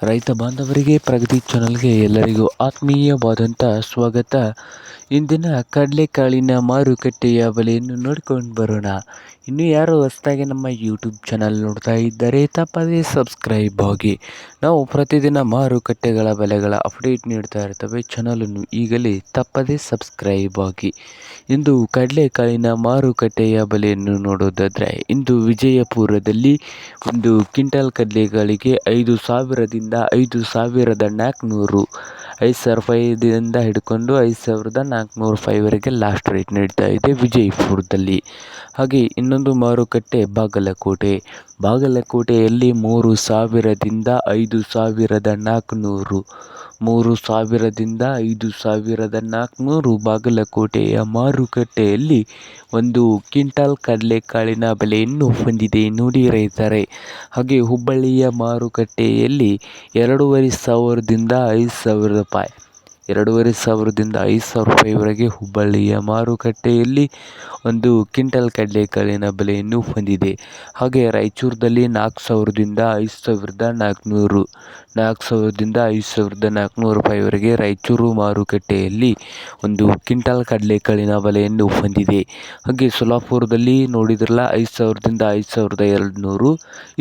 ರೈತ ಬಾಂಧವರಿಗೆ ಪ್ರಗತಿ ಚಾನಲ್ಗೆ ಎಲ್ಲರಿಗೂ ಆತ್ಮೀಯವಾದಂಥ ಸ್ವಾಗತ. ಇಂದಿನ ಕಡಲೆಕಾಳಿನ ಮಾರುಕಟ್ಟೆಯ ಬೆಲೆಯನ್ನು ನೋಡ್ಕೊಂಡು ಬರೋಣ. ಇನ್ನು ಯಾರು ಹೊಸದಾಗಿ ನಮ್ಮ ಯೂಟ್ಯೂಬ್ ಚಾನಲ್ ನೋಡ್ತಾ ಇದ್ದರೆ ತಪ್ಪದೇ ಸಬ್ಸ್ಕ್ರೈಬ್ ಆಗಿ. ನಾವು ಪ್ರತಿದಿನ ಮಾರುಕಟ್ಟೆಗಳ ಬೆಲೆಗಳ ಅಪ್ಡೇಟ್ ನೀಡ್ತಾ ಇರ್ತವೆ. ಚಾನಲನ್ನು ಈಗಲೇ ತಪ್ಪದೇ ಸಬ್ಸ್ಕ್ರೈಬ್ ಆಗಿ. ಇಂದು ಕಡಲೆಕಾಳಿನ ಮಾರುಕಟ್ಟೆಯ ಬೆಲೆಯನ್ನು ನೋಡೋದಾದರೆ, ಇಂದು ವಿಜಯಪುರದಲ್ಲಿ ಒಂದು ಕ್ವಿಂಟಲ್ ಕಡಲೆಕಾಳಿಗೆ 5,000ದಿಂದ 5,400, 5,000 ರೂಪಾಯಿದಿಂದ ಹಿಡ್ಕೊಂಡು 5,400 ರೂಪಾಯಿವರೆಗೆ ಲಾಸ್ಟ್ ರೇಟ್ ನೀಡ್ತಾ ಇದೆ ವಿಜಯಪುರದಲ್ಲಿ. ಹಾಗೆ ಇನ್ನೊಂದು ಮಾರುಕಟ್ಟೆ ಬಾಗಲಕೋಟೆಯಲ್ಲಿ 3,000ದಿಂದ 5,400, 3,000ದಿಂದ 5,400 ಬಾಗಲಕೋಟೆಯ ಮಾರುಕಟ್ಟೆಯಲ್ಲಿ ಒಂದು ಕ್ವಿಂಟಲ್ ಕಡಲೆಕಾಳಿನ ಬೆಲೆಯನ್ನು ಹೊಂದಿದೆ ನೋಡಿ ರೈತರೇ. ಹಾಗೆ ಹುಬ್ಬಳ್ಳಿಯ ಮಾರುಕಟ್ಟೆಯಲ್ಲಿ 2,500ದಿಂದ 5,000 ರೂಪಾಯಿ, 2,500ದಿಂದ 5,000 ರೂಪಾಯಿವರೆಗೆ ಹುಬ್ಬಳ್ಳಿಯ ಮಾರುಕಟ್ಟೆಯಲ್ಲಿ ಒಂದು ಕ್ವಿಂಟಲ್ ಕಡಲೆಕಾಳಿನ ಬೆಲೆಯನ್ನು ಹೊಂದಿದೆ. ಹಾಗೆ ರಾಯಚೂರದಲ್ಲಿ 4,000ದಿಂದ 5,400, 4,000ದಿಂದ 5,400 ರೂಪಾಯಿವರೆಗೆ ರಾಯಚೂರು ಮಾರುಕಟ್ಟೆಯಲ್ಲಿ ಒಂದು ಕ್ವಿಂಟಲ್ ಕಡಲೆಕಾಳಿನ ಬೆಲೆಯನ್ನು ಹೊಂದಿದೆ. ಹಾಗೆ ಸೊಲ್ಲಾಪುರದಲ್ಲಿ ನೋಡಿದ್ರಲ್ಲ 5,000ದಿಂದ 5,200.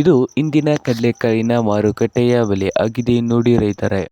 ಇದು ಇಂದಿನ ಕಡಲೆಕಾಳಿನ ಮಾರುಕಟ್ಟೆಯ ಬೆಲೆ ಆಗಿದೆ ನೋಡಿ ರೈತರೇ.